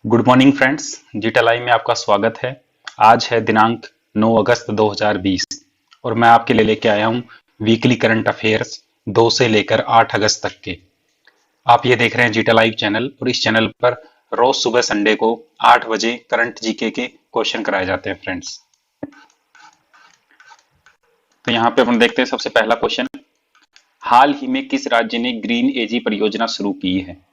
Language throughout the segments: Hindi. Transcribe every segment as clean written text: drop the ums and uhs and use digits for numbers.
Good morning friends, zeta live में आपका स्वागत है। आज है दिनांक 9 अगस्त 2020 और मैं आपके लिए लेके आया हूं वीकली करंट अफेयर्स 2 से लेकर 8 अगस्त तक के। आप ये देख रहे हैं जीटा लाइव चैनल और इस चैनल पर रोज सुबह संडे को 8 बजे करंट जीके के क्वेश्चन कराए जाते हैं फ्रेंड्स। तो यहाँ पे अपन देखते हैं सबसे पहला क्वेश्चन, हाल ही में किस राज्य ने ग्रीन एजी परियोजना शुरू की है?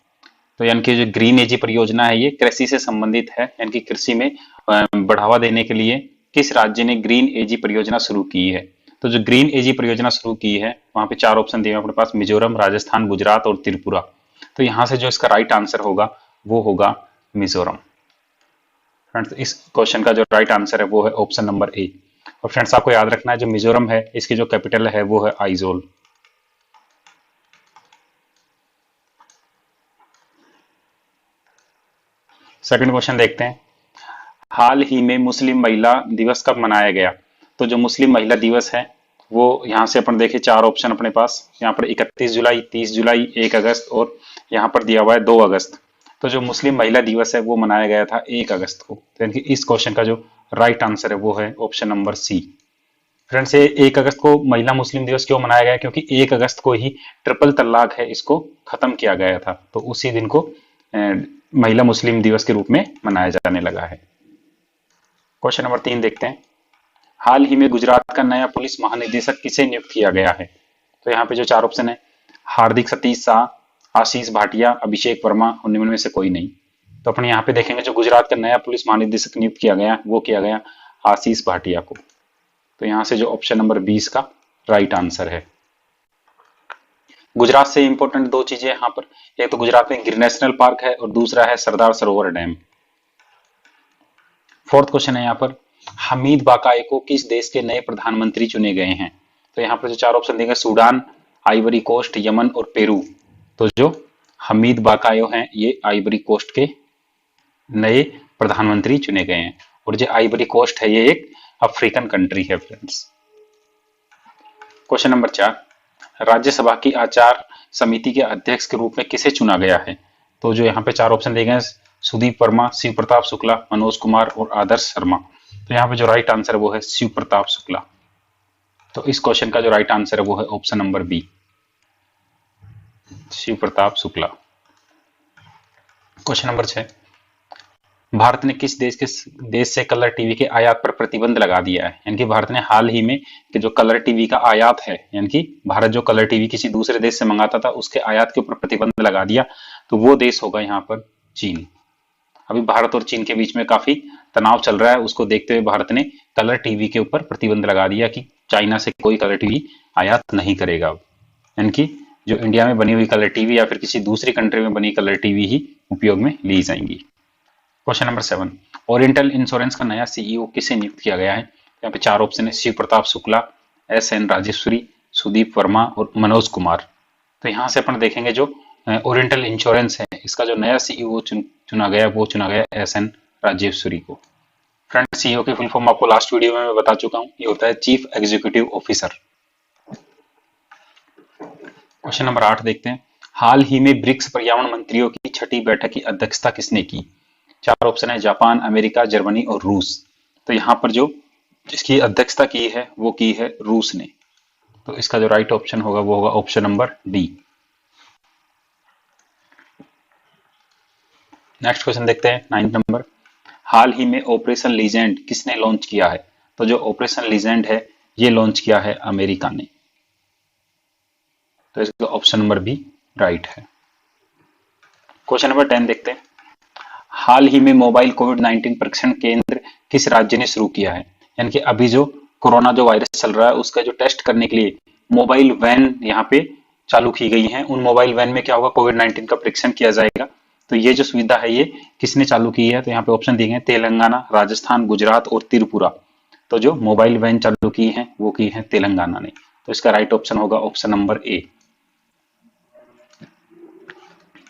तो यानी कि जो ग्रीन एजी परियोजना है ये कृषि से संबंधित है, यानी कि कृषि में बढ़ावा देने के लिए किस राज्य ने ग्रीन एजी परियोजना शुरू की है? तो जो ग्रीन एजी परियोजना शुरू की है वहां पे 4 ऑप्शन दिए हैं अपने पास, मिजोरम, राजस्थान, गुजरात और त्रिपुरा। तो यहाँ से जो इसका राइट आंसर होगा वो होगा मिजोरम। फ्रेंड्स, इस क्वेश्चन का जो राइट आंसर है वो है ऑप्शन नंबर ए। और फ्रेंड्स, आपको याद रखना है जो मिजोरम है इसकी जो कैपिटल है वो है आइजोल। सेकंड क्वेश्चन देखते हैं, हाल ही में मुस्लिम महिला दिवस कब मनाया गया? तो जो मुस्लिम महिला दिवस है वो यहाँ से अपन देखें 4 ऑप्शन अपने पास, यहाँ पर 31 जुलाई, 30 जुलाई, 1 अगस्त और यहाँ पर दिया हुआ है 2 अगस्त। तो जो मुस्लिम महिला दिवस है वो मनाया गया था 1 अगस्त को। तो यानी कि इस क्वेश्चन का जो राइट आंसर है वो है ऑप्शन नंबर सी। फ्रेंड्स, ये 1 अगस्त को महिला मुस्लिम दिवस क्यों मनाया गया? क्योंकि 1 अगस्त को ही ट्रिपल तलाक है इसको खत्म किया गया था, तो उसी दिन को महिला मुस्लिम दिवस के रूप में मनाया जाने लगा है। क्वेश्चन नंबर 3 देखते हैं, हाल ही में गुजरात का नया पुलिस महानिदेशक किसे नियुक्त किया गया है? तो यहाँ पे जो 4 ऑप्शन है, हार्दिक सतीश शाह, आशीष भाटिया, अभिषेक वर्मा और निम्न में से कोई नहीं। तो अपन यहाँ पे देखेंगे जो गुजरात का नया पुलिस महानिदेशक नियुक्त किया गया वो किया गया आशीष भाटिया को। तो यहाँ से जो ऑप्शन नंबर 20 का राइट आंसर है। गुजरात से इंपॉर्टेंट 2 चीजें यहाँ पर, एक तो गुजरात में गिर नेशनल पार्क है और दूसरा है Sardar Sarovar dam. Fourth question है यहाँ पर, हमीद बाकाए को किस देश के नए प्रधानमंत्री चुने गए हैं? तो यहाँ पर जो 4 ऑप्शन देंगे, सूडान, आइवरी कोस्ट, यमन और पेरू। तो जो हमीद बाकायो हैं ये आइवरी कोस्ट के नए प्रधानमंत्री चुने गए हैं और जो आइवरी कोस्ट है ये एक अफ्रीकन कंट्री है फ्रेंड्स। क्वेश्चन नंबर 4, राज्यसभा की आचार समिति के अध्यक्ष के रूप में किसे चुना गया है? तो जो यहाँ पे 4 ऑप्शन दिए गए, सुदीप वर्मा, शिव प्रताप शुक्ला, मनोज कुमार और आदर्श शर्मा। तो यहाँ पे जो राइट आंसर है वो है शिव प्रताप शुक्ला। तो इस क्वेश्चन का जो राइट आंसर है वो है option number B, Shiv Pratap Shukla. Question number 6, Bharat ने किस देश से कलर टीवी के आयात पर प्रतिबंध लगा दिया है? यानी कि भारत ने हाल ही में कि जो कलर टीवी का आयात है, यानी कि भारत जो कलर टीवी किसी दूसरे देश से मंगाता था उसके आयात के ऊपर प्रतिबंध लगा दिया। तो वो देश होगा यहाँ पर चीन। अभी भारत और चीन के बीच में काफी तनाव चल रहा है, उसको देखते हुए भारत ने कलर टीवी के ऊपर प्रतिबंध लगा दिया कि चाइना से कोई कलर टीवी आयात नहीं करेगा। यानी कि जो इंडिया में बनी हुई कलर टीवी या फिर किसी दूसरी कंट्री में बनी कलर टीवी ही उपयोग में ली जाएंगी। क्वेश्चन नंबर 7, ओरिएंटल इंश्योरेंस का नया सीईओ किसे नियुक्त किया गया है? यहाँ पे 4 ऑप्शन है, शिव प्रताप शुक्ला, SN राजेश्वरी, सुदीप वर्मा और मनोज कुमार। तो यहाँ से अपन देखेंगे जो ओरिएंटल इंश्योरेंस है इसका जो नया सीईओ चुना गया वो चुना गया SN राजेश्वरी को। फ्रेंड, सीईओ की फुल फॉर्म आपको लास्ट वीडियो में मैं बता चुका हूँ, ये होता है chief executive officer. Question number 8 देखते हैं, हाल ही में ब्रिक्स पर्यावरण मंत्रियों की 6ठी बैठक की अध्यक्षता किसने की? 4 ऑप्शन है, जापान, अमेरिका, जर्मनी और रूस। तो यहाँ पर जो जिसकी अध्यक्षता की है वो की है रूस ने। तो इसका जो राइट ऑप्शन होगा वो होगा option number D. Next question देखते हैं 9 नंबर, हाल ही में ऑपरेशन लीजेंड किसने लॉन्च किया है? तो जो ऑपरेशन लीजेंड है ये लॉन्च किया है अमेरिका ने। तो इसका ऑप्शन नंबर बी राइट है। क्वेश्चन नंबर 10 देखते हैं, हाल ही में मोबाइल कोविड-19 परीक्षण केंद्र किस राज्य ने शुरू किया है? यानी कि अभी जो कोरोना जो वायरस चल रहा है उसका जो टेस्ट करने के लिए मोबाइल वैन यहाँ पे चालू की गई है। उन मोबाइल वैन में क्या होगा, कोविड-19 का परीक्षण किया जाएगा। तो ये जो सुविधा है ये किसने चालू की है? तो यहाँ पे ऑप्शन दिए गए, तेलंगाना, राजस्थान, गुजरात और त्रिपुरा। तो जो मोबाइल वैन चालू की है वो की है तेलंगाना ने। तो इसका राइट ऑप्शन होगा ऑप्शन नंबर ए।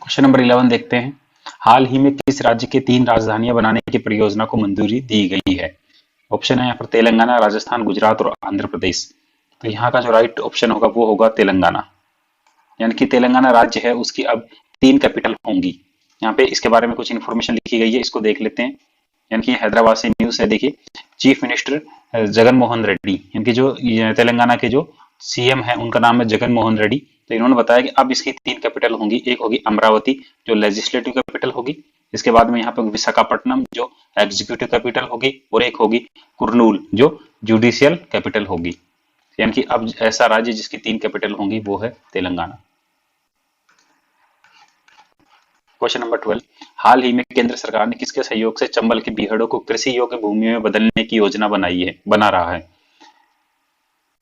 क्वेश्चन नंबर 11 देखते हैं, हाल ही में किस राज्य के 3 राजधानियां बनाने की परियोजना को मंजूरी दी गई है? ऑप्शन है यहाँ पर तेलंगाना, राजस्थान, गुजरात और आंध्र प्रदेश। तो यहाँ का जो राइट ऑप्शन होगा वो होगा तेलंगाना। यानी कि तेलंगाना राज्य है उसकी अब 3 कैपिटल होंगी। यहाँ पे इसके बारे में कुछ इन्फॉर्मेशन लिखी गई है, इसको देख लेते हैं। यानी कि हैदराबाद से न्यूज है, देखिए। चीफ मिनिस्टर जगन मोहन रेड्डी, यानी कि जो तेलंगाना के जो सीएम है उनका नाम है जगन मोहन रेड्डी। तो इन्होंने बताया कि अब इसकी 3 कैपिटल होंगी। एक होगी अमरावती जो लेजिस्लेटिव कैपिटल होगी, इसके बाद में यहाँ पे विशाखापट्टनम जो एग्जीक्यूटिव कैपिटल होगी, और एक होगी कुर्नूल जो जुडिशियल कैपिटल होगी। यानी कि अब ऐसा राज्य जिसकी 3 कैपिटल होंगी वो है तेलंगाना। क्वेश्चन नंबर 12, हाल ही में केंद्र सरकार ने किसके सहयोग से चंबल की बीहड़ों को कृषि योग्य भूमि में बदलने की योजना बना रहा है?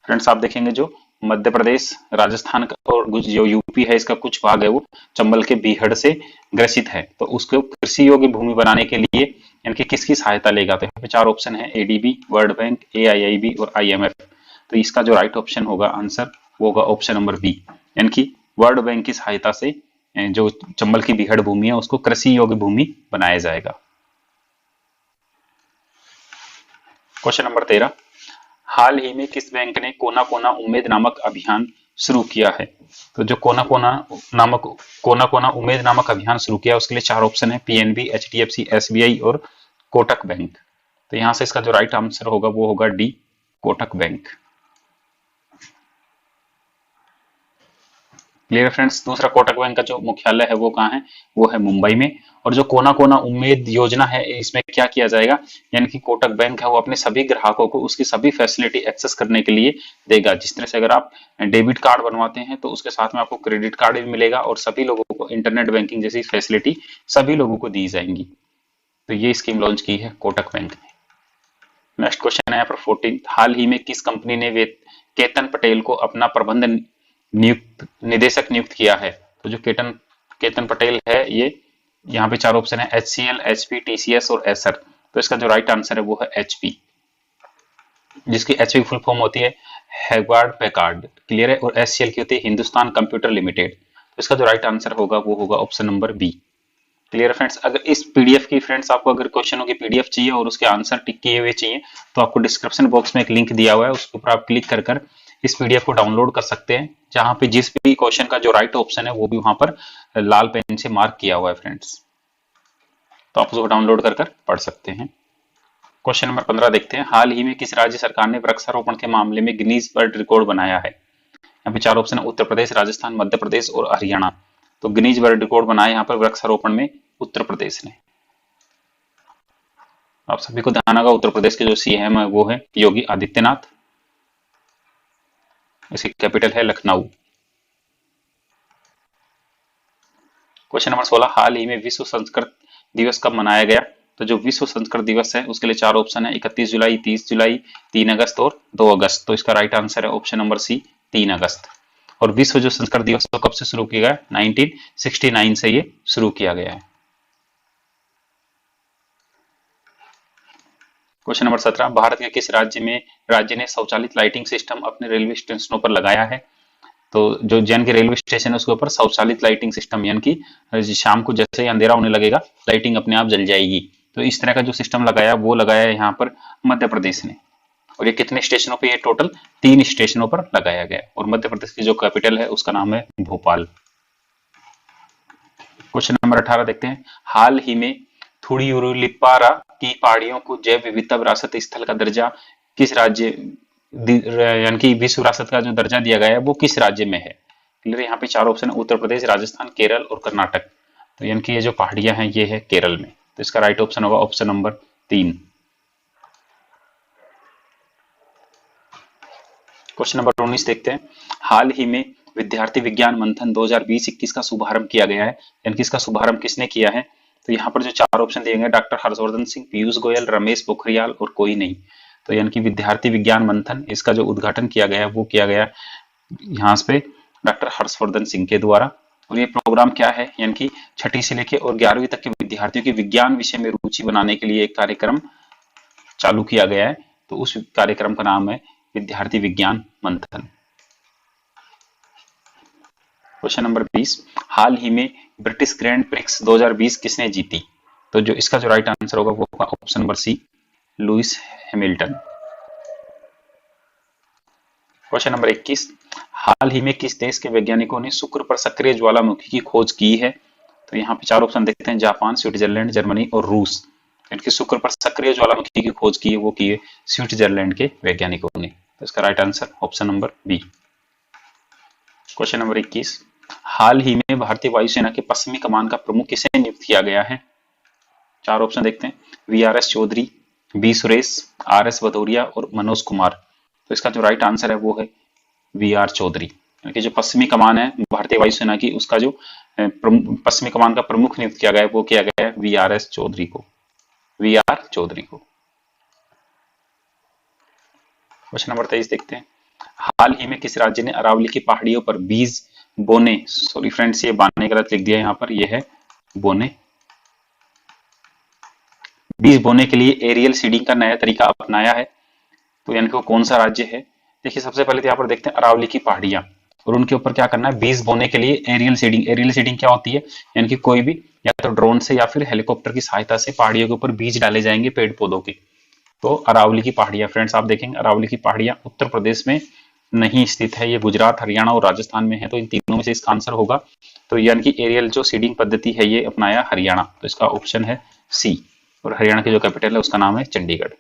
फ्रेंड्स आप देखेंगे जो मध्य प्रदेश, राजस्थान और जो यूपी है इसका कुछ भाग है वो चंबल के बीहड़ से ग्रसित है। तो उसको कृषि योग्य भूमि बनाने के लिए यानी कि किसकी सहायता लेगा? तो यहाँ पे 4 ऑप्शन है, एडीबी, वर्ल्ड बैंक, एआईआईबी और आईएमएफ। तो इसका जो राइट ऑप्शन होगा आंसर वो होगा ऑप्शन नंबर बी, यानी कि वर्ल्ड बैंक की सहायता से जो चंबल की बीहड़ भूमि है उसको कृषि योग्य भूमि बनाया जाएगा। क्वेश्चन नंबर 13, हाल ही में किस बैंक ने कोना कोना उम्मीद नामक अभियान शुरू किया है? तो जो कोना कोना उम्मीद नामक अभियान शुरू किया उसके लिए 4 ऑप्शन है, पीएनबी, एचडीएफसी, एसबीआई और कोटक बैंक। तो यहां से इसका जो राइट आंसर होगा वो होगा D, Kotak bank. Clear friends. दूसरा, कोटक बैंक का जो मुख्यालय है वो कहाँ है? वो है मुंबई में। और जो कोना कोना उम्मीद योजना है इसमें क्या किया जाएगा? यानी कि कोटक बैंक है वो अपने सभी ग्राहकों को उसकी सभी फैसिलिटी एक्सेस करने के लिए देगा। जिस तरह से अगर आप डेबिट कार्ड बनवाते हैं तो उसके साथ में आपको क्रेडिट कार्ड भी मिलेगा और सभी लोगों को इंटरनेट बैंकिंग जैसी फैसिलिटी सभी लोगों को दी जाएंगी। तो ये स्कीम लॉन्च की है कोटक बैंक ने। नेक्स्ट क्वेश्चन है यहाँ पर 14, हाल ही में किस कंपनी ने केतन पटेल को अपना प्रबंध निदेशक नियुक्त किया है? तो जो केतन पटेल है ये, यहाँ पे 4 ऑप्शन है, एचसीएल, एचपी, टीसीएस और एसर। तो इसका जो राइट आंसर है वो है एचपी, जिसकी एचपी फुल फॉर्म होती है हैवार्ड पैकार्ड। क्लियर है। और एचसीएल की होती है हिंदुस्तान कंप्यूटर लिमिटेड। तो इसका जो राइट आंसर होगा वो होगा ऑप्शन नंबर बी। क्लियर है फ्रेंड्स। अगर इस पीडीएफ की फ्रेंड्स आपको अगर क्वेश्चनों की पीडीएफ चाहिए और उसके आंसर टिक किए हुए चाहिए तो आपको डिस्क्रिप्शन बॉक्स में एक लिंक दिया हुआ है, उसके ऊपर आप क्लिक कर इस पीडीएफ को डाउनलोड कर सकते हैं, जहां पे जिस भी क्वेश्चन का जो राइट ऑप्शन है वो भी वहां पर लाल पेन से मार्क किया हुआ है फ्रेंड्स। तो आप उसको डाउनलोड कर पढ़ सकते हैं। क्वेश्चन नंबर 15 देखते हैं, हाल ही में किस राज्य सरकार ने वृक्षारोपण के मामले में गिनीज वर्ल्ड रिकॉर्ड बनाया है? यहाँ पे 4 ऑप्शन है, उत्तर प्रदेश, राजस्थान, मध्य प्रदेश और हरियाणा। तो गिनीज वर्ल्ड रिकॉर्ड बनाया यहाँ पर वृक्षारोपण में उत्तर प्रदेश ने। आप सभी को ध्यान होगा उत्तर प्रदेश के जो सीएम है वो है योगी आदित्यनाथ, इसकी कैपिटल है लखनऊ। क्वेश्चन नंबर 16, हाल ही में विश्व संस्कृत दिवस कब मनाया गया? तो जो विश्व संस्कृत दिवस है उसके लिए 4 ऑप्शन है, 31 जुलाई, 30 जुलाई, 3 अगस्त और 2 अगस्त। तो इसका राइट आंसर है ऑप्शन नंबर सी, 3 अगस्त। और विश्व जो संस्कृत दिवस तो कब से शुरू किया गया? 1969 से ये शुरू किया गया है। क्वेश्चन नंबर 17, भारत के किस राज्य ने स्वचालित लाइटिंग सिस्टम अपने रेलवे स्टेशनों पर लगाया है? तो जो जैन के रेलवे स्टेशन है उसके ऊपर स्वचालित लाइटिंग सिस्टम, यानी कि शाम को जैसे ही अंधेरा होने लगेगा लाइटिंग अपने आप जल जाएगी। तो इस तरह का जो सिस्टम लगाया वो लगाया है यहाँ पर मध्य प्रदेश ने। और ये कितने स्टेशनों पे? ये टोटल 3 स्टेशनों पर लगाया गया। और मध्य प्रदेश की जो कैपिटल है उसका नाम है भोपाल। क्वेश्चन नंबर 18 देखते हैं, हाल ही में थुड़ियुरुलिप्पारा की पहाड़ियों को जैव विविधता विरासत स्थल का दर्जा किस राज्य यानी कि विश्व विरासत का जो दर्जा दिया गया है वो किस राज्य में है? क्लियर। यहाँ पे 4 ऑप्शन है, उत्तर प्रदेश, राजस्थान, केरल और कर्नाटक। तो यानी कि ये जो पहाड़ियां हैं ये है केरल में। तो इसका राइट ऑप्शन होगा ऑप्शन नंबर 3। क्वेश्चन नंबर 19 देखते हैं, हाल ही में विद्यार्थी विज्ञान मंथन 2020-21 का शुभारंभ किया गया है, यानी कि इसका शुभारंभ किसने किया है? तो यहाँ पर जो 4 ऑप्शन दिए गए, डॉक्टर हर्षवर्धन सिंह, पीयूष गोयल, रमेश पोखरियाल और कोई नहीं। तो यानी कि विद्यार्थी विज्ञान मंथन इसका जो उद्घाटन किया गया है वो किया गया यहाँ पे डॉक्टर हर्षवर्धन सिंह के द्वारा। और ये प्रोग्राम क्या है? यानी कि 6ठी से लेकर और 11वीं तक के विद्यार्थियों की विज्ञान विषय में रुचि बनाने के लिए एक कार्यक्रम चालू किया गया है। तो उस कार्यक्रम का नाम है विद्यार्थी विज्ञान मंथन। क्वेश्चन नंबर 20, हाल ही में ब्रिटिश ग्रैंड प्रिक्स 2020 किसने जीती? तो जो इसका जो राइट आंसर होगा वो होगा option number C, Lewis Hamilton. Question number 21, हाल ही में किस देश के वैज्ञानिकों ने शुक्र पर सक्रिय ज्वालामुखी की खोज की है? तो यहाँ पे चार ऑप्शन देखते हैं, जापान, स्विट्जरलैंड, जर्मनी और रूस। इनके शुक्र पर सक्रिय ज्वालामुखी की खोज की है, वो की है स्विट्जरलैंड के वैज्ञानिकों ने। तो इसका right answer option number B. Question number 21, हाल ही में भारतीय वायुसेना के पश्चिमी कमान का प्रमुख किसे नियुक्त किया गया है? चार ऑप्शन देखते हैं, VRS Chaudhary, B Suresh, RS Bhadauria और मनोज कुमार। तो इसका जो राइट आंसर है वो है VR चौधरी। यानी कि जो पश्चिमी कमान है भारतीय वायुसेना की, उसका जो पश्चिमी कमान का प्रमुख नियुक्त किया गया है वो किया गया है VRS चौधरी को, VR चौधरी को। क्वेश्चन नंबर 23 देखते हैं, हाल ही में किस राज्य ने अरावली की पहाड़ियों पर बीज बोने, सॉरी फ्रेंड्स ये बाने गलत लिख दिया यहाँ पर, ये है बोने, बीज बोने के लिए एरियल सीडिंग का नया तरीका अपनाया है? तो यानी कि वो कौन सा राज्य है? देखिए सबसे पहले तो यहाँ पर देखते हैं अरावली की पहाड़ियां, और उनके ऊपर क्या करना है, बीज बोने के लिए एरियल सीडिंग। एरियल सीडिंग क्या होती है? यानी कि कोई भी या तो ड्रोन से या फिर हेलीकॉप्टर की सहायता से पहाड़ियों के ऊपर बीज डाले जाएंगे पेड़ पौधों के। तो अरावली की पहाड़ियां फ्रेंड्स आप देखेंगे, अरावली की पहाड़ियां उत्तर प्रदेश में नहीं स्थित है, ये गुजरात, हरियाणा और राजस्थान में है। तो इन तीनों में से इसका आंसर होगा, तो यानी कि एरियल जो सीडिंग पद्धति है ये अपनाया हरियाणा। तो इसका ऑप्शन है सी, और हरियाणा की जो कैपिटल है उसका नाम है चंडीगढ़।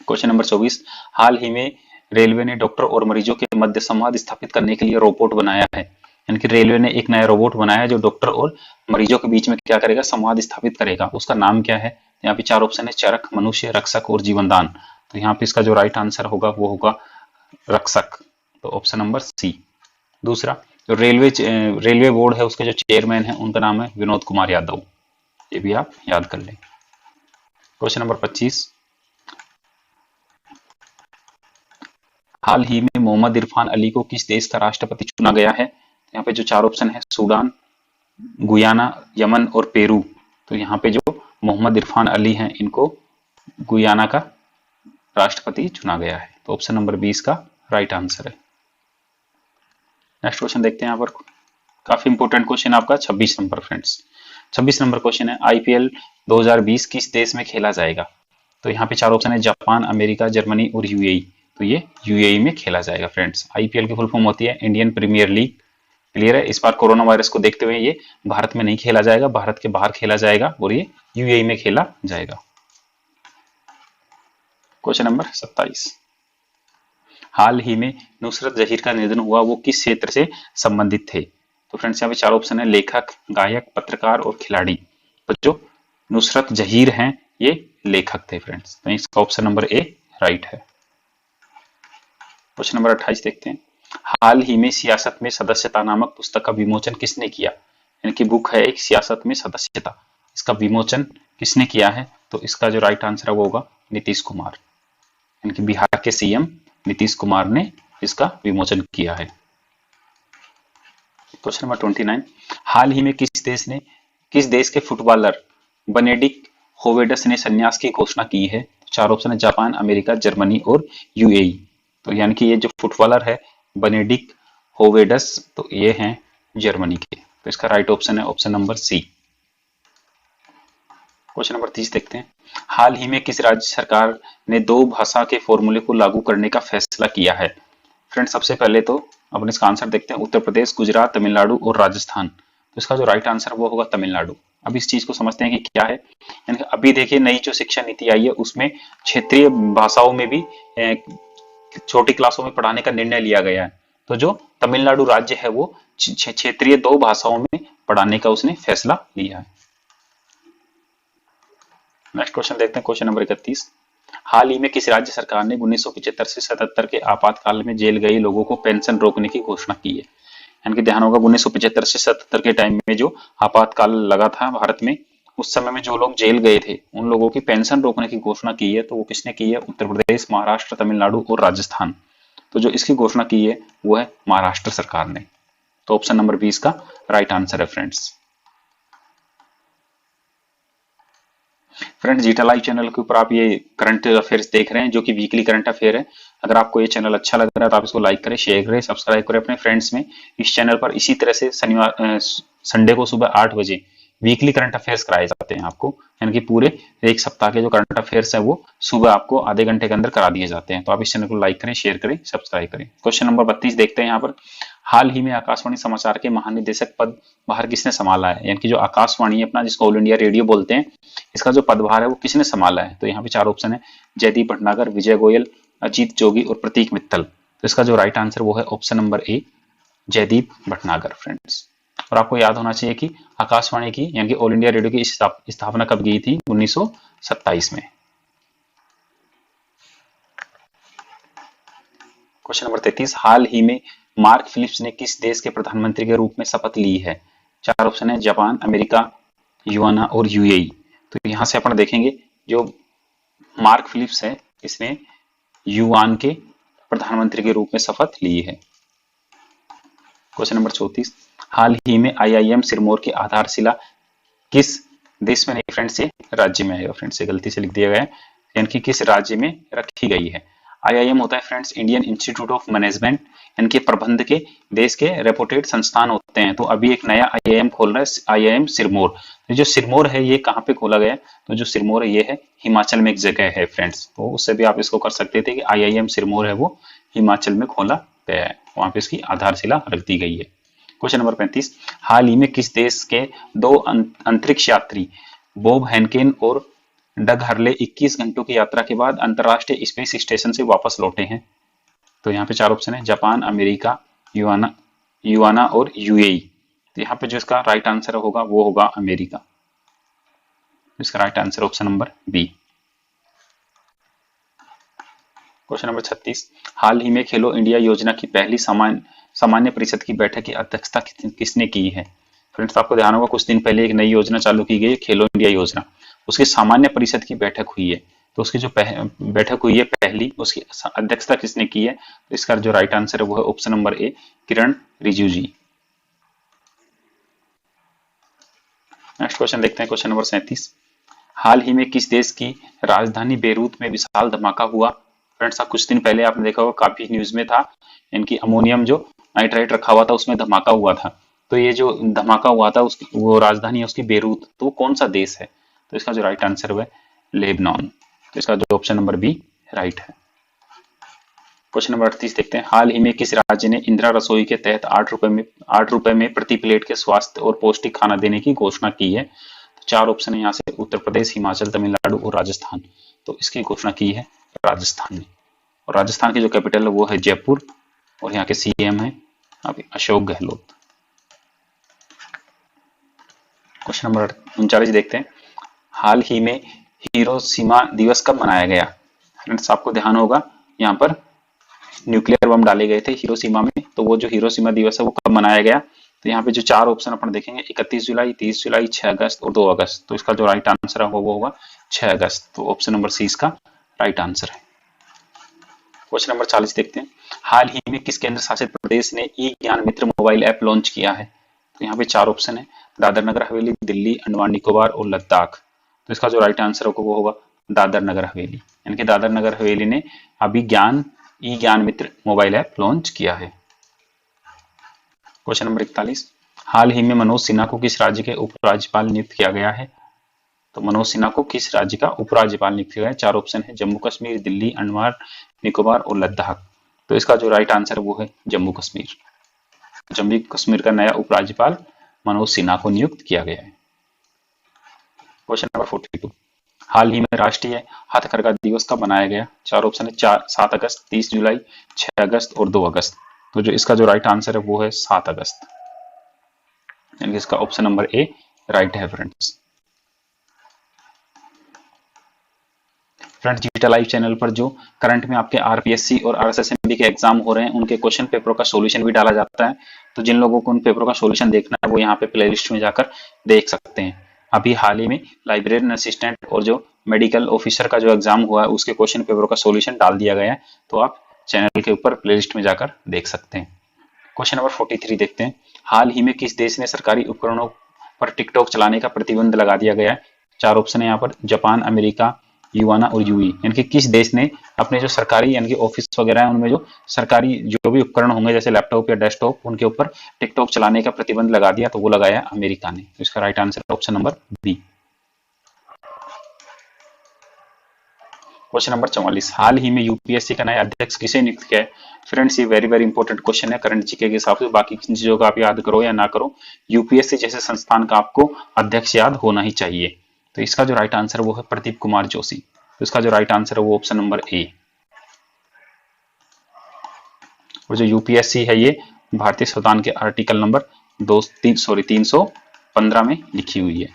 क्वेश्चन नंबर 24, हाल ही में रेलवे ने डॉक्टर और मरीजों के मध्य संवाद स्थापित करने के लिए रोबोट बनाया है। यानी कि रेलवे ने एक नया रोबोट बनाया है जो डॉक्टर और मरीजों के बीच में क्या करेगा, संवाद स्थापित करेगा। उसका नाम क्या है? यहाँ पे चार ऑप्शन है, चरक, मनुष्य, रक्षक और जीवनदान। तो यहाँ पे इसका जो राइट आंसर होगा वो होगा रक्षक, तो ऑप्शन नंबर सी। दूसरा, जो रेलवे बोर्ड है उसके जो चेयरमैन है उनका नाम है विनोद कुमार यादव, ये भी आप याद कर लें। क्वेश्चन नंबर 25, हाल ही में मोहम्मद इरफान अली को किस देश का राष्ट्रपति चुना गया है? यहाँ पे जो चार ऑप्शन है, सूडान, गुयाना, यमन और पेरू। तो यहाँ पे जो मोहम्मद इरफान अली हैं इनको गुयाना का राष्ट्रपति चुना गया है। तो ऑप्शन नंबर 20 का राइट आंसर है। नेक्स्ट क्वेश्चन देखते हैं, यहाँ पर काफी इंपोर्टेंट क्वेश्चन आपका 26 नंबर फ्रेंड्स। 26 नंबर क्वेश्चन है, IPL 2020 किस देश में खेला जाएगा? तो यहाँ पे चार ऑप्शन है, जापान, अमेरिका, जर्मनी और UAE। तो ये UAE में खेला जाएगा फ्रेंड्स। IPL की फुल फॉर्म होती है इंडियन प्रीमियर लीग। क्लियर है? इस बार कोरोना वायरस को देखते हुए ये भारत में नहीं खेला जाएगा, भारत के बाहर खेला जाएगा और ये UAE में खेला जाएगा। क्वेश्चन नंबर 27, हाल ही में नुसरत जहीर का निधन हुआ, वो किस क्षेत्र से संबंधित थे? तो फ्रेंड्स यहाँ पे चार ऑप्शन है, लेखक, गायक, पत्रकार और खिलाड़ी। तो जो नुसरत जहीर हैं ये लेखक थे फ्रेंड्स, तो इसका ऑप्शन नंबर ए राइट है। क्वेश्चन नंबर 28 देखते हैं, हाल ही में सियासत में सदस्यता नामक पुस्तक का विमोचन किसने किया? यानी कि बुक है एक, सियासत में सदस्यता, इसका विमोचन किसने किया है? तो इसका जो राइट आंसर है वो होगा नीतीश कुमार। यानी कि बिहार के CM नीतीश कुमार ने इसका विमोचन किया है। क्वेश्चन नंबर 29, हाल ही में किस देश के फुटबॉलर बेनेडिक्ट होवेडस ने संन्यास की घोषणा की है? चार ऑप्शन है, जापान, अमेरिका, जर्मनी और UAE। तो यानी कि ये जो फुटबॉलर है बेनेडिक्ट होवेडस, तो ये हैं जर्मनी के। तो इसका राइट ऑप्शन है option number C. Question number 30 देखते हैं, हाल ही में किस राज्य सरकार ने 2 भाषा के फॉर्मूले को लागू करने का फैसला किया है? फ्रेंड्स सबसे पहले तो अपन इसका आंसर देखते हैं, उत्तर प्रदेश, गुजरात, तमिलनाडु और राजस्थान। तो इसका जो राइट आंसर वो होगा तमिलनाडु। अब इस चीज को समझते हैं कि क्या है। यानी कि अभी देखिए नई जो शिक्षा नीति आई है उसमें क्षेत्रीय भाषाओं में भी छोटी क्लासों में पढ़ाने का निर्णय लिया गया है। तो जो तमिलनाडु राज्य है वो क्षेत्रीय 2 भाषाओं में पढ़ाने का उसने फैसला लिया है। नेक्स्ट क्वेश्चन देखते हैं, क्वेश्चन नंबर 31, हाल ही में किस राज्य सरकार ने 1975 से 77 के आपातकाल में जेल गए लोगों को पेंशन रोकने की घोषणा की है? यानी कि ध्यान होगा 1975 से 77 के टाइम में जो आपातकाल लगा था भारत में, उस समय में जो लोग जेल गए थे उन लोगों की पेंशन रोकने की घोषणा की है। तो वो किसने की है? उत्तर प्रदेश, महाराष्ट्र, तमिलनाडु और राजस्थान। तो जो इसकी घोषणा की है वो है महाराष्ट्र सरकार ने। तो ऑप्शन नंबर 20 का राइट आंसर है friends. Friends zeta live channel के ऊपर आप ये करंट अफेयर्स देख रहे हैं जो कि वीकली करंट अफेयर है। अगर आपको ये चैनल अच्छा लग रहा है तो आप इसको लाइक करें, शेयर करें, सब्सक्राइब करें अपने फ्रेंड्स में। इस चैनल पर इसी तरह से संडे को सुबह 8 बजे वीकली करंट अफेयर्स कराए जाते हैं आपको, यानी कि पूरे एक सप्ताह के जो करंट अफेयर्स है वो सुबह आपको आधे घंटे के अंदर करा दिए जाते हैं। तो आप इस चैनल को लाइक करें, शेयर करें, सब्सक्राइब करें। क्वेश्चन नंबर 32 देखते हैं यहाँ पर, हाल ही में आकाशवाणी समाचार के महानिदेशक पद भार किसने संभाला है? यानी कि जो आकाशवाणी है अपना, जिसको ऑल इंडिया रेडियो बोलते हैं, इसका जो पदभार है वो किसने संभाला है? तो यहाँ पे चार ऑप्शन है, जयदीप भटनागर, विजय गोयल, अजीत जोगी और प्रतीक मित्तल। तो इसका जो राइट आंसर वो है option number A, Jaydeep Bhatnagar friends. और आपको याद होना चाहिए कि आकाशवाणी की यानी कि ऑल इंडिया रेडियो की स्थापना कब की थी? 1927 में। क्वेश्चन नंबर 33, हाल ही में मार्क फिलिप्स ने किस देश के प्रधानमंत्री के रूप में शपथ ली है? चार ऑप्शन है, जापान, अमेरिका, युआना और यूएई। तो यहां से अपन देखेंगे जो मार्क फिलिप्स है इसने युआन के प्रधानमंत्री के रूप में शपथ ली है। क्वेश्चन नंबर 34, हाल ही में आईआईएम सिरमौर की आधारशिला किस देश में नहीं फ्रेंड्स, ये राज्य में है। फ्रेंड्स ये गलती से लिख दिया गया है, यानी कि किस राज्य में रखी गई है। आईआईएम होता है friends Indian institute of management, यानी कि प्रबंध के देश के रेपुटेड संस्थान होते हैं। तो अभी एक नया आईआईएम खोल रहा है, आईआईएम सिरमौर। तो जो सिरमौर है ये कहाँ पे खोला गया है? तो जो सिरमौर है ये है हिमाचल में एक जगह है फ्रेंड्स। तो उससे भी आप इसको कर सकते थे कि आईआईएम सिरमौर है वो हिमाचल में खोला गया है, वहां पे इसकी आधारशिला रख दी गई है। क्वेश्चन नंबर 35, हाल ही में किस देश के दो अंतरिक्ष यात्री बॉब हैनकेन और डग हर्ले 21 घंटों की यात्रा के बाद अंतरराष्ट्रीय स्पेस स्टेशन से वापस लौटे हैं? तो यहाँ पे चार ऑप्शन है, जापान, अमेरिका, युआना और यूएई। तो यहाँ पे जो इसका राइट आंसर होगा वो होगा अमेरिका। इसका right answer option number B. Question number 36, हाल ही में खेलो इंडिया योजना की पहली सामान्य परिषद की बैठक की अध्यक्षता किसने की है? फ्रेंड्स आपको ध्यान होगा कुछ दिन पहले एक नई योजना चालू की गई है, खेलो इंडिया योजना। उसकी सामान्य परिषद की बैठक हुई है, तो उसकी जो बैठक हुई है पहली, उसकी अध्यक्षता किसने की है? तो इसका जो राइट आंसर है वो है option number A, Kiren Rijiju ji. Next question देखते हैं, क्वेश्चन नंबर 37, हाल ही में किस देश की राजधानी बेरूत में विशाल धमाका हुआ? फ्रेंड्स कुछ दिन पहले आपने देखा होगा, काफी न्यूज में था, इनकी अमोनियम जो नाइट्राइट रखा हुआ था उसमें धमाका हुआ था। तो ये जो धमाका हुआ था उसकी वो राजधानी है उसकी बेरूत, तो वो कौन सा देश है? तो इसका जो राइट आंसर है लेबनान। तो इसका जो ऑप्शन नंबर बी राइट है। क्वेश्चन नंबर 38 देखते हैं, हाल ही में किस राज्य ने इंदिरा रसोई के तहत 8 रुपए में प्रति प्लेट के स्वास्थ्य और पौष्टिक खाना देने की घोषणा की है? तो चार ऑप्शन है यहाँ से, उत्तर प्रदेश, हिमाचल, तमिलनाडु और राजस्थान। तो इसकी घोषणा की है राजस्थान ने, और राजस्थान की जो कैपिटल है वो है जयपुर, और यहाँ के सीएम है अभी अशोक गहलोत। क्वेश्चन नंबर 39 देखते हैं, हाल ही में हिरोशिमा दिवस कब मनाया गया? फ्रेंड्स आपको ध्यान होगा यहाँ पर न्यूक्लियर बम डाले गए थे हिरोशिमा में, तो वो जो हिरोशिमा दिवस है वो कब मनाया गया? तो यहाँ पे जो चार ऑप्शन अपन देखेंगे, 31 जुलाई, 30 जुलाई, 6 अगस्त और 2 अगस्त। तो इसका जो राइट आंसर है वो होगा 6 अगस्त। तो ऑप्शन नंबर सी इसका राइट आंसर है। क्वेश्चन नंबर 40 देखते हैं, हाल ही में किस केंद्र शासित प्रदेश ने ई ज्ञान मित्र मोबाइल ऐप लॉन्च किया है? तो यहाँ पे चार ऑप्शन है, दादर नगर हवेली, दिल्ली, अंडमान निकोबार और लद्दाख। तो इसका जो राइट आंसर होगा वो होगा दादर नगर हवेली, यानी कि दादर नगर हवेली ने अभी ई ज्ञान मित्र मोबाइल ऐप लॉन्च किया है। क्वेश्चन नंबर 41, हाल ही में मनोज सिन्हा को किस राज्य के उपराज्यपाल नियुक्त किया गया है? तो मनोज सिन्हा को किस राज्य का उपराज्यपाल नियुक्त किया गया है? चार ऑप्शन है, जम्मू कश्मीर, दिल्ली, अंडमान निकोबार और लद्दाख। तो इसका जो राइट आंसर वो है जम्मू कश्मीर। जम्मू कश्मीर का नया उपराज्यपाल मनोज सिन्हा को नियुक्त किया गया है। क्वेश्चन नंबर 42, हाल ही में राष्ट्रीय हथकरघा दिवस कब मनाया गया? चार ऑप्शन है, 7 अगस्त, 30 जुलाई, 6 अगस्त और 2 अगस्त। तो जो इसका जो राइट आंसर है वो है 7 अगस्त, यानी कि इसका ऑप्शन नंबर ए राइट है फ्रेंड्स। डिजिटल लाइव चैनल पर जो करंट में आपके आरपीएससी और आरएसएसएमबी के एग्जाम हो रहे हैं उनके क्वेश्चन पेपरों का सॉल्यूशन भी डाला जाता है। तो जिन लोगों को उन पेपरों का सॉल्यूशन देखना है वो यहाँ पे प्लेलिस्ट में जाकर देख सकते हैं। अभी हाल ही में लाइब्रेरियन असिस्टेंट और जो मेडिकल ऑफिसर का जो एग्जाम हुआ है उसके क्वेश्चन पेपरों का सॉल्यूशन डाल दिया गया है, तो आप चैनल के ऊपर प्लेलिस्ट में जाकर देख सकते हैं। क्वेश्चन नंबर 43 देखते हैं, हाल ही में किस देश ने सरकारी उपकरणों पर टिकटॉक चलाने का प्रतिबंध लगा दिया गया है? चार ऑप्शन है यहाँ पर, जापान, अमेरिका, युआना और यूएई। यानी कि किस देश ने अपने जो सरकारी यानी कि ऑफिस वगैरह है उनमें जो सरकारी जो भी उपकरण होंगे जैसे लैपटॉप या डेस्कटॉप उनके ऊपर टिकटॉक चलाने का प्रतिबंध लगा दिया? तो वो लगाया अमेरिका ने। तो इसका right answer option number B. Question number 44, हाल ही में यूपीएससी का नया अध्यक्ष किसे नियुक्त किया है? फ्रेंड्स ये वेरी वेरी इंपॉर्टेंट क्वेश्चन है करंट जीके के हिसाब से, बाकी चीजों का आप याद करो या ना करो, यूपीएससी जैसे संस्थान का आपको अध्यक्ष याद होना ही चाहिए। तो इसका जो राइट आंसर है वो है प्रदीप कुमार जोशी। तो इसका जो राइट आंसर है वो ऑप्शन नंबर ए। और जो यूपीएससी है ये भारतीय संविधान के आर्टिकल नंबर 315 में लिखी हुई है।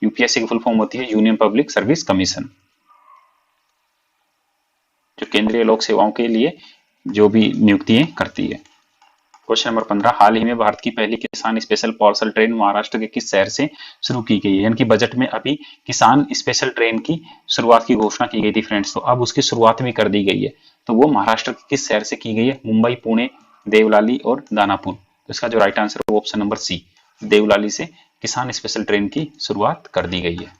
यूपीएससी की फुल फॉर्म होती है यूनियन पब्लिक सर्विस कमीशन, जो केंद्रीय लोक सेवाओं के लिए जो भी नियुक्तियां करती है। क्वेश्चन नंबर 15, हाल ही में भारत की पहली किसान स्पेशल पार्सल ट्रेन महाराष्ट्र के किस शहर से शुरू की गई है? यानी कि बजट में अभी किसान स्पेशल ट्रेन की शुरुआत की घोषणा की गई थी फ्रेंड्स, तो अब उसकी शुरुआत भी कर दी गई है। तो वो महाराष्ट्र के किस शहर से की गई है? मुंबई, पुणे, देवलाली और दानापुर। तो इसका जो राइट आंसर है वो ऑप्शन नंबर सी, देवलाली से किसान स्पेशल ट्रेन की शुरुआत कर दी गई है।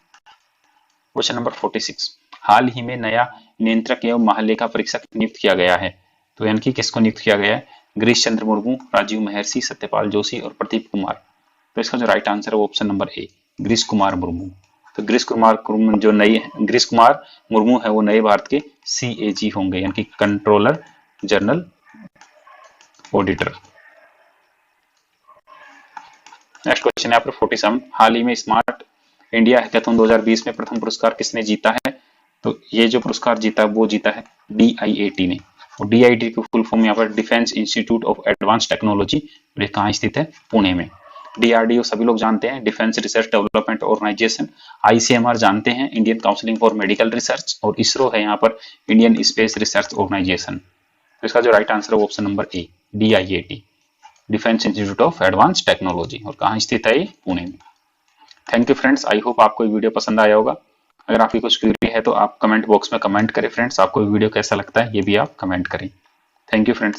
क्वेश्चन नंबर 46, हाल ही में नया नियंत्रक एवं महालेखा परीक्षक नियुक्त किया गया है। तो यानी कि किसको नियुक्त किया गया है? गिरीश चंद्र मुर्मू, राजीव महर्षि, सत्यपाल जोशी और प्रदीप कुमार। तो इसका जो राइट आंसर है वो ऑप्शन नंबर ए, गिरीश कुमार मुर्मू। तो गिरीश कुमार मुर्मू है वो नए भारत के सीएजी होंगे, यानी कि controller general auditor. Next question है यहाँ पर 47, हाल ही में स्मार्ट इंडिया हैकाथन 2020 में प्रथम पुरस्कार किसने जीता है? तो ये जो पुरस्कार जीता वो जीता है DIAT ने। और DIAT की फुल फॉर्म यहाँ पर defence institute of advance technology, ये कहाँ स्थित है? पुणे में। DRDO सभी लोग जानते हैं, defence research development organisation. ICMR जानते हैं, Indian counselling for medical research. और इसरो है यहाँ पर इंडियन स्पेस रिसर्च ऑर्गेनाइजेशन। तो इसका जो राइट आंसर है option number A, DIAT, defence institute of advance technology. और कहाँ स्थित है? पुणे में। Thank you friends, I hope आपको ये वीडियो पसंद आया होगा। अगर आपकी कुछ क्वेरी है तो आप कमेंट बॉक्स में कमेंट करें फ्रेंड्स। आपको वीडियो कैसा लगता है ये भी आप कमेंट करें। Thank you friends.